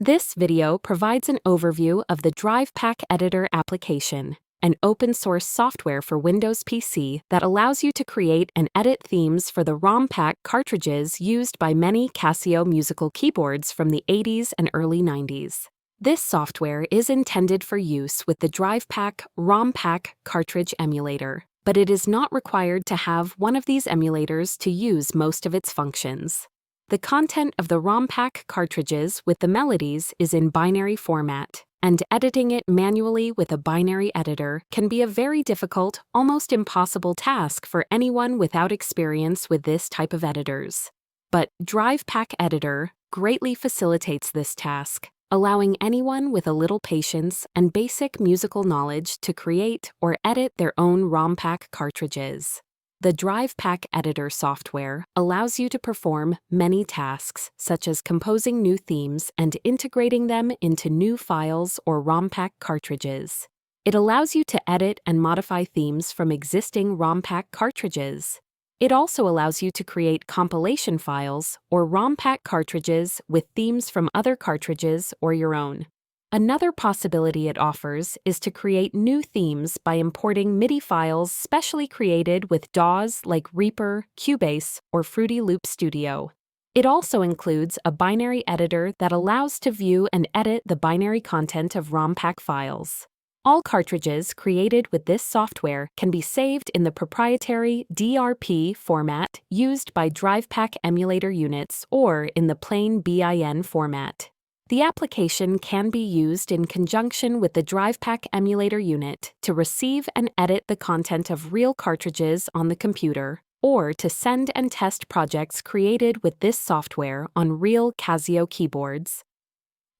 This video provides an overview of the drivePACK Editor application, an open-source software for Windows PC that allows you to create and edit themes for the ROM pack cartridges used by many Casio musical keyboards from the 80s and early 90s. This software is intended for use with the drivePACK ROM pack cartridge emulator, but it is not required to have one of these emulators to use most of its functions. The content of the ROM pack cartridges with the melodies is in binary format, and editing it manually with a binary editor can be a very difficult, almost impossible task for anyone without experience with this type of editors. But drivePACK Editor greatly facilitates this task, allowing anyone with a little patience and basic musical knowledge to create or edit their own ROM pack cartridges. The drivePACK Editor software allows you to perform many tasks, such as composing new themes and integrating them into new files or ROM pack cartridges. It allows you to edit and modify themes from existing ROM pack cartridges. It also allows you to create compilation files or ROM pack cartridges with themes from other cartridges or your own. Another possibility it offers is to create new themes by importing MIDI files specially created with DAWs like Reaper, Cubase, or Fruity Loop Studio. It also includes a binary editor that allows to view and edit the binary content of ROM pack files. All cartridges created with this software can be saved in the proprietary DRP format used by drivePACK emulator units or in the plain BIN format. The application can be used in conjunction with the drivePACK emulator unit to receive and edit the content of real cartridges on the computer, or to send and test projects created with this software on real Casio keyboards.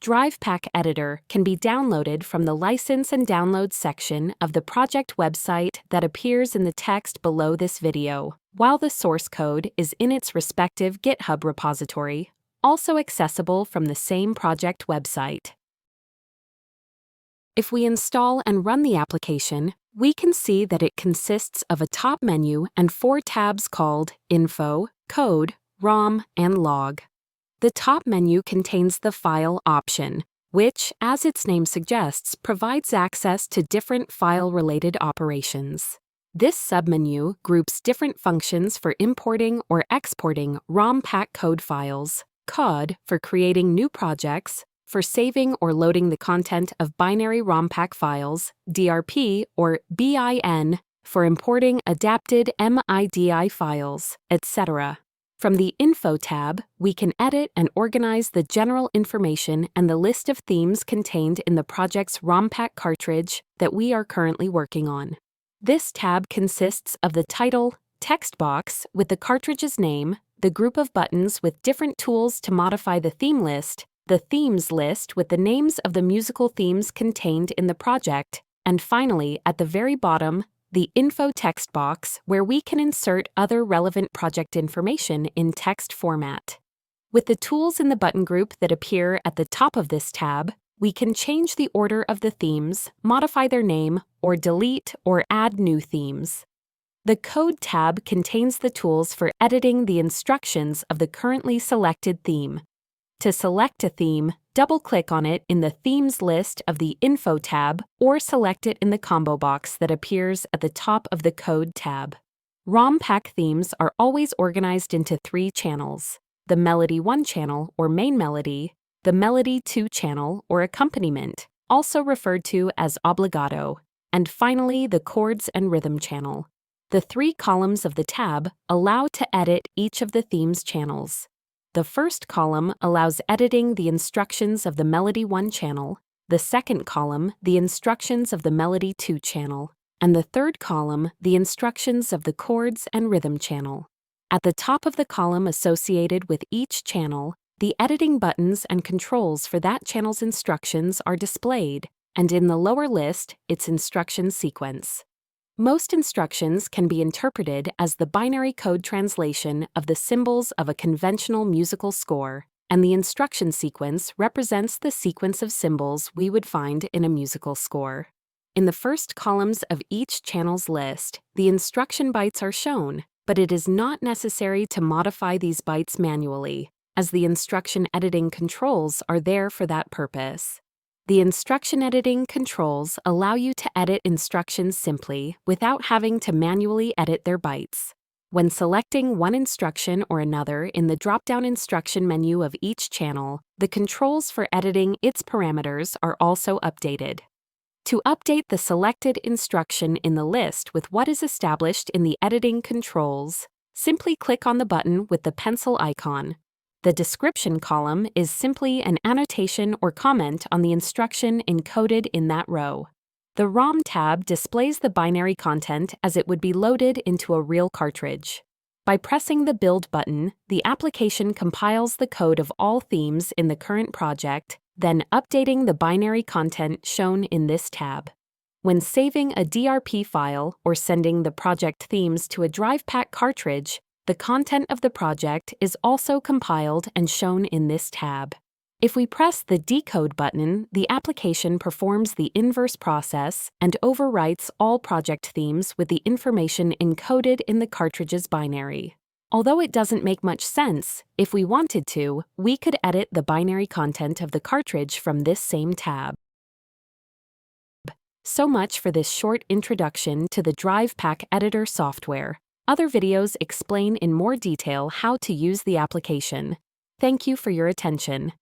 drivePACK Editor can be downloaded from the License and Download section of the project website that appears in the text below this video, while the source code is in its respective GitHub repository, also accessible from the same project website. If we install and run the application, we can see that it consists of a top menu and 4 tabs called Info, Code, ROM, and Log. The top menu contains the File option, which, as its name suggests, provides access to different file-related operations. This submenu groups different functions for importing or exporting ROM pack code files, COD for creating new projects, for saving or loading the content of binary ROM pack files, DRP or BIN for importing adapted MIDI files, etc. From the Info tab, we can edit and organize the general information and the list of themes contained in the project's ROM pack cartridge that we are currently working on. This tab consists of the title, text box with the cartridge's name, the group of buttons with different tools to modify the theme list, the themes list with the names of the musical themes contained in the project, and finally, at the very bottom, the info text box where we can insert other relevant project information in text format. With the tools in the button group that appear at the top of this tab, we can change the order of the themes, modify their name, or delete or add new themes. The Code tab contains the tools for editing the instructions of the currently selected theme. To select a theme, double-click on it in the Themes list of the Info tab or select it in the combo box that appears at the top of the Code tab. ROM pack themes are always organized into 3 channels: the Melody 1 channel or main melody, the Melody 2 channel or accompaniment, also referred to as obligato, and finally the Chords and Rhythm channel. The 3 columns of the tab allow to edit each of the theme's channels. The first column allows editing the instructions of the Melody 1 channel, the second column the instructions of the Melody 2 channel, and the third column the instructions of the Chords and Rhythm channel. At the top of the column associated with each channel, the editing buttons and controls for that channel's instructions are displayed, and in the lower list, its instruction sequence. Most instructions can be interpreted as the binary code translation of the symbols of a conventional musical score, and the instruction sequence represents the sequence of symbols we would find in a musical score. In the first columns of each channel's list, the instruction bytes are shown, but it is not necessary to modify these bytes manually. as the instruction editing controls are there for that purpose. The instruction editing controls allow you to edit instructions simply without having to manually edit their bytes. When selecting one instruction or another in the drop-down instruction menu of each channel, the controls for editing its parameters are also updated. To update the selected instruction in the list with what is established in the editing controls, simply click on the button with the pencil icon. The description column is simply an annotation or comment on the instruction encoded in that row. The ROM tab displays the binary content as it would be loaded into a real cartridge. By pressing the Build button, the application compiles the code of all themes in the current project, then updating the binary content shown in this tab. When saving a DRP file or sending the project themes to a drivePACK cartridge, the content of the project is also compiled and shown in this tab. If we press the Decode button, the application performs the inverse process and overwrites all project themes with the information encoded in the cartridge's binary. Although it doesn't make much sense, if we wanted to, we could edit the binary content of the cartridge from this same tab. So much for this short introduction to the drivePACK editor software. Other videos explain in more detail how to use the application. Thank you for your attention.